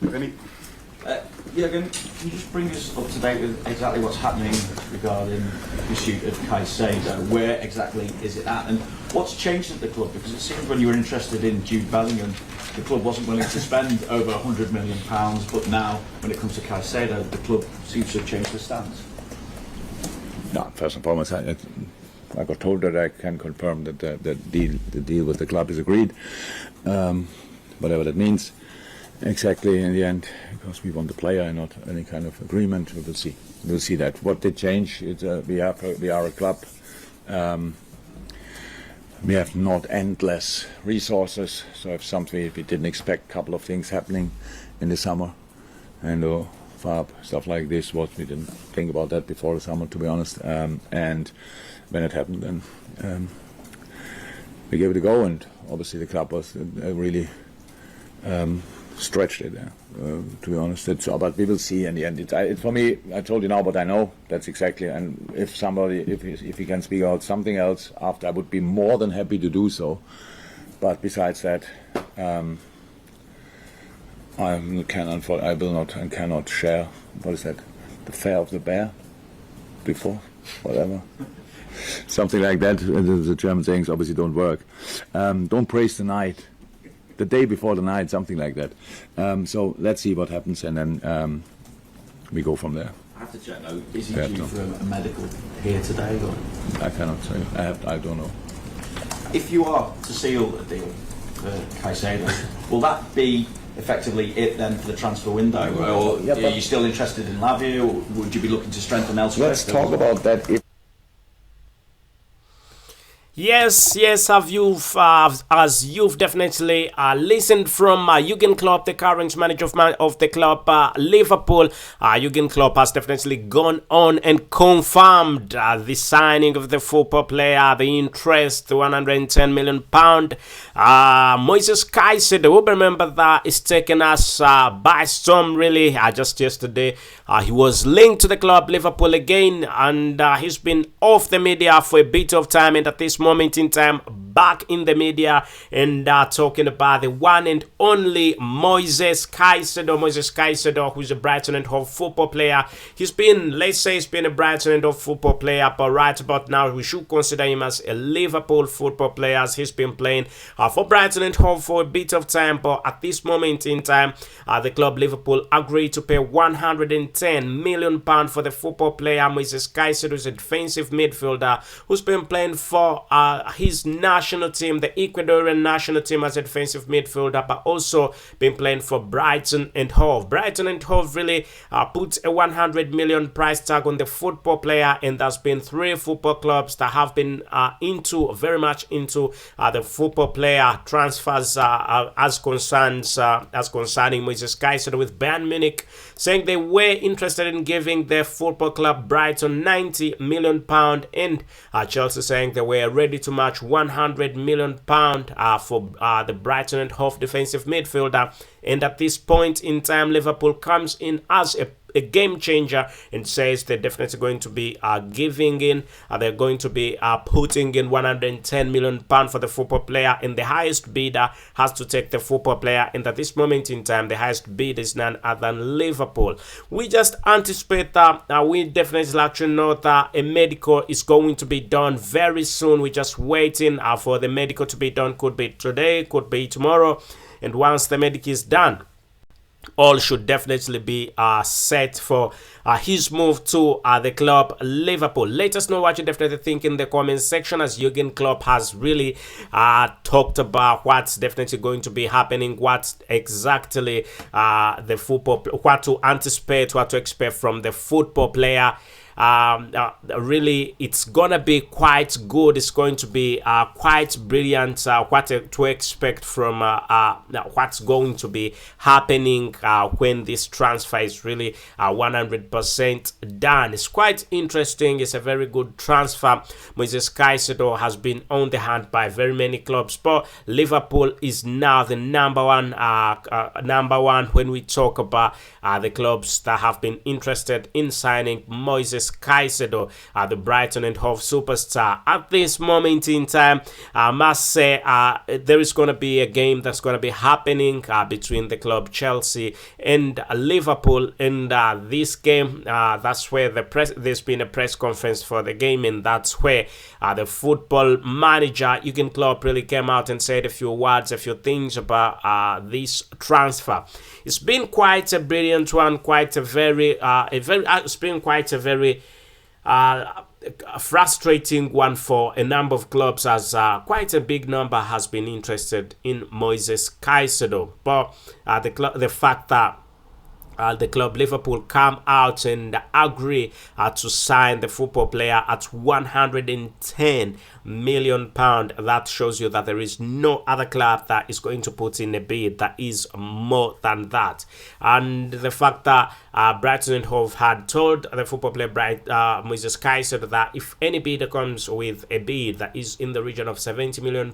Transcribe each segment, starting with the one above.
Vinny? Jurgen, can you just bring us up to date with exactly what's happening regarding the pursuit of Caicedo? Where exactly is it at? And what's changed at the club? Because it seems when you were interested in Jude Bellingham, the club wasn't willing to spend over £100 million, but now, when it comes to Caicedo, the club seems to have changed the stance. No, first and foremost, I got told that I can confirm that the deal with the club is agreed, whatever that means. Exactly in the end, because we want the player and not any kind of agreement. We will see. We'll see that. What did change? We are a club. We have not endless resources. So if we didn't expect a couple of things happening in the summer, and FAB stuff like this, we didn't think about that before the summer, to be honest. And when it happened, then we gave it a go. And obviously the club was really. Stretched it, to be honest. But we will see in the end. It's for me. I told you now what I know. That's exactly. And if he can speak out something else after, I would be more than happy to do so. But besides that, I will not and cannot share. What is that? The fare of the bear. Before, whatever. Something like that. The German sayings obviously don't work. Don't praise the night. The day before the night, something like that. So let's see what happens, and then we go from there. I have to check though. Is he due for a medical here today? Or? I cannot say. I don't know. If you are to seal a deal for Caicedo, will that be effectively it then for the transfer window, or are you still interested in Lavia, or would you be looking to strengthen elsewhere? Let's talk about that. Yes, as you've definitely listened from Jurgen Klopp, the current manager of the club, Liverpool. Jurgen Klopp has definitely gone on and confirmed the signing of the football player, the interest, the £110 million. Moises Caicedo, we remember that is taken us by storm, really. Just yesterday, he was linked to the club, Liverpool again, and he's been off the media for a bit of time, and at this moment in time back in the media and talking about the one and only Moises Caicedo, who's a Brighton and Hove football player. He's been a Brighton and Hove football player, but right about now we should consider him as a Liverpool football player, as he's been playing for Brighton and Hove for a bit of time. But at this moment in time, the club Liverpool agreed to pay £110 million for the football player Moises Caicedo, who's a defensive midfielder who's been playing for his national team, the Ecuadorian national team, as a defensive midfielder, but also been playing for Brighton and Hove. Brighton and Hove really put a £100 million price tag on the football player, and there's been 3 football clubs that have been very much into the football player transfers as concerning Moises Caicedo, with Bayern Munich saying they were interested in giving their football club Brighton £90 million, and Chelsea saying they were ready to match £100 million for the Brighton and Hove defensive midfielder. And at this point in time, Liverpool comes in as a game changer and says they're definitely going to be giving in. They're going to be putting in £110 million for the football player, and the highest bidder has to take the football player. And at this moment in time, the highest bid is none other than Liverpool. We just anticipate that we definitely actually know that a medical is going to be done very soon. We're just waiting for the medical to be done. Could be today, could be tomorrow. And once the medical is done, all should definitely be set for his move to the club Liverpool. Let us know what you definitely think in the comment section, as Jurgen Klopp has really talked about what's definitely going to be happening, what exactly the football, what to anticipate, what to expect from the football player. Really, it's gonna be quite good. It's going to be quite brilliant. What to expect from what's going to be happening when this transfer is really 100% done. It's quite interesting. It's a very good transfer. Moises Caicedo has been on the hand by very many clubs, but Liverpool is now the number one when we talk about the clubs that have been interested in signing Moises Moises Caicedo, the Brighton and Hove superstar. At this moment in time, I must say there is going to be a game that's going to be happening between the club Chelsea and Liverpool. And this game, that's where there's been a press conference for the game, and that's where the football manager Jurgen Klopp really came out and said a few words, a few things about this transfer. It's been quite a brilliant one, it's been quite a very frustrating one for a number of clubs, as quite a big number has been interested in Moises Caicedo. But the fact that the club Liverpool come out and agree to sign the football player at £110 million. That shows you that there is no other club that is going to put in a bid that is more than that. And the fact that Brighton and Hove had told the football player Moises Caicedo that if any bidder comes with a bid that is in the region of £70 million,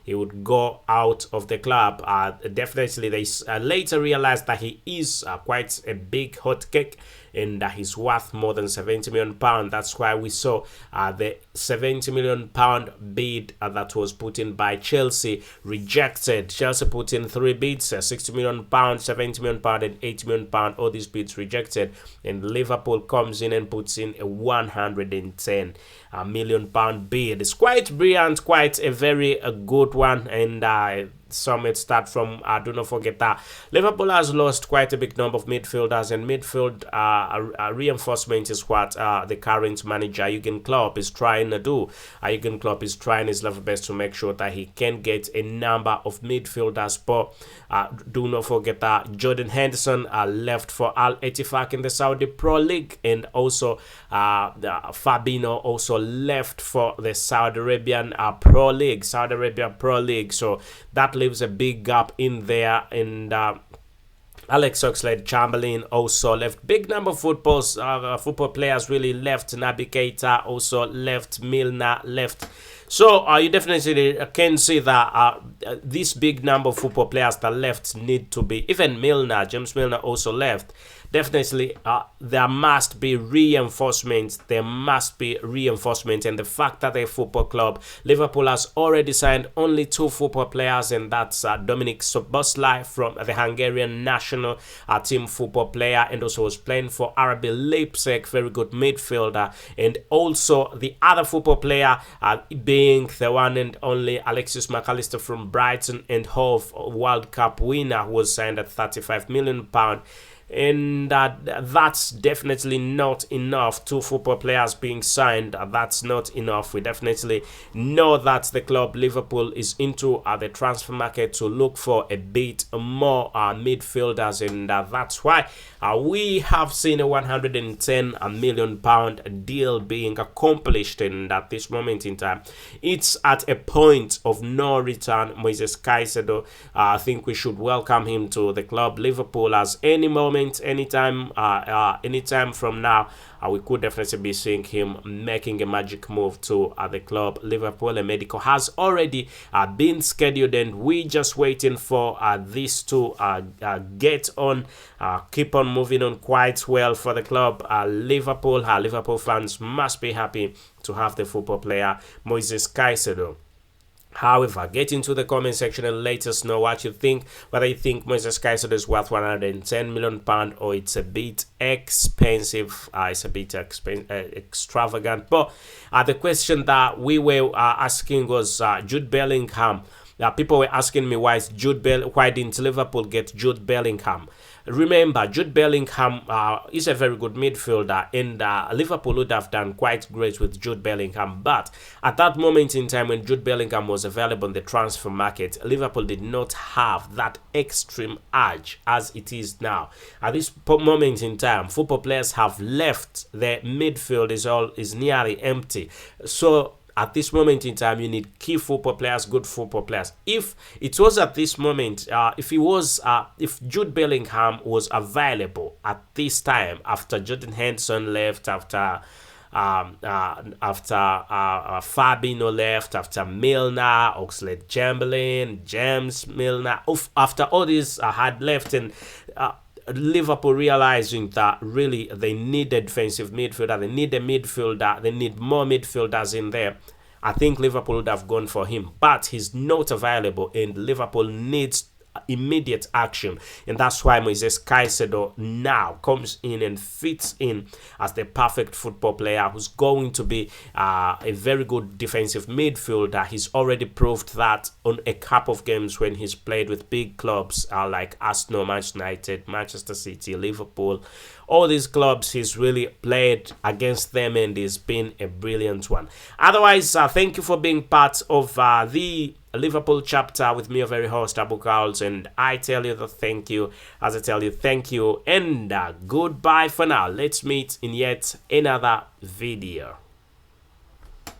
he would go out of the club. Definitely, they later realized that he is quite a big hot cake, and he's worth more than £70 million. That's why we saw the £70 million bid that was put in by Chelsea rejected. Chelsea put in 3 bids, £60 million, £70 million, and £80 million. All these bids rejected, and Liverpool comes in and puts in a £110 million bid. It's quite brilliant, quite a very good one, and some may start from do not forget that Liverpool has lost quite a big number of midfielders, and midfield reinforcement is what the current manager Jurgen Klopp is trying to do. Jurgen Klopp is trying his level best to make sure that he can get a number of midfielders, but do not forget that Jordan Henderson left for Al Ettifaq in the Saudi Pro League, and also Fabinho also left for the Saudi Arabian Pro League. So that leaves a big gap in there, and Alex Oxlade-Chamberlain also left. Big number of football players really left. Naby Keita also left. Milner left. So you definitely can see that this big number of football players that left need to be, even James Milner also left. Definitely there must be reinforcement. And the fact that a football club, Liverpool, has already signed only 2 football players, and that's Dominik Szoboszlai from the Hungarian national team football player, and also was playing for RB Leipzig, very good midfielder, and also the other football player being the one and only Alexis Mac Allister from Brighton and Hove, World Cup winner, who was signed at £35 million. And that's definitely not enough. 2 football players being signed, that's not enough. We definitely know that the club Liverpool is into the transfer market to look for a bit more midfielders, and that's why we have seen a £110 million deal being accomplished, and at this moment in time it's at a point of no return. Moises Caicedo, I think we should welcome him to the club Liverpool, as anytime from now we could definitely be seeing him making a magic move to the club Liverpool. A medical has already been scheduled, and we just waiting for this to get on, keep on moving on quite well for the club Liverpool. Liverpool fans must be happy to have the football player Moises Caicedo. However, get into the comment section and let us know what you think, whether you think Moises Caicedo is worth £110 million or it's a bit expensive, it's a bit extravagant. But the question that we were asking was Jude Bellingham. People were asking me why didn't Liverpool get Jude Bellingham? Remember, Jude Bellingham is a very good midfielder, and Liverpool would have done quite great with Jude Bellingham. But at that moment in time when Jude Bellingham was available on the transfer market, Liverpool did not have that extreme edge as it is now. At this moment in time, football players have left. The midfield is nearly empty. So at this moment in time, you need key football players, good football players. If it was at this moment, if Jude Bellingham was available at this time, after Jordan Henderson left, after Fabinho left, after Milner, Oxlade-Chamberlain, James Milner, after all these had left, and Liverpool realizing that really they need a defensive midfielder, they need a midfielder, they need more midfielders in there, I think Liverpool would have gone for him. But he's not available, and Liverpool needs immediate action, and that's why Moises Caicedo now comes in and fits in as the perfect football player who's going to be a very good defensive midfielder. He's already proved that on a couple of games when he's played with big clubs like Arsenal, Manchester United, Manchester City, Liverpool. All these clubs, he's really played against them, and he's been a brilliant one. Otherwise, thank you for being part of the Liverpool chapter with me, your very host, Abu Carls, and I tell you the thank you as I tell you thank you, and goodbye for now. Let's meet in yet another video.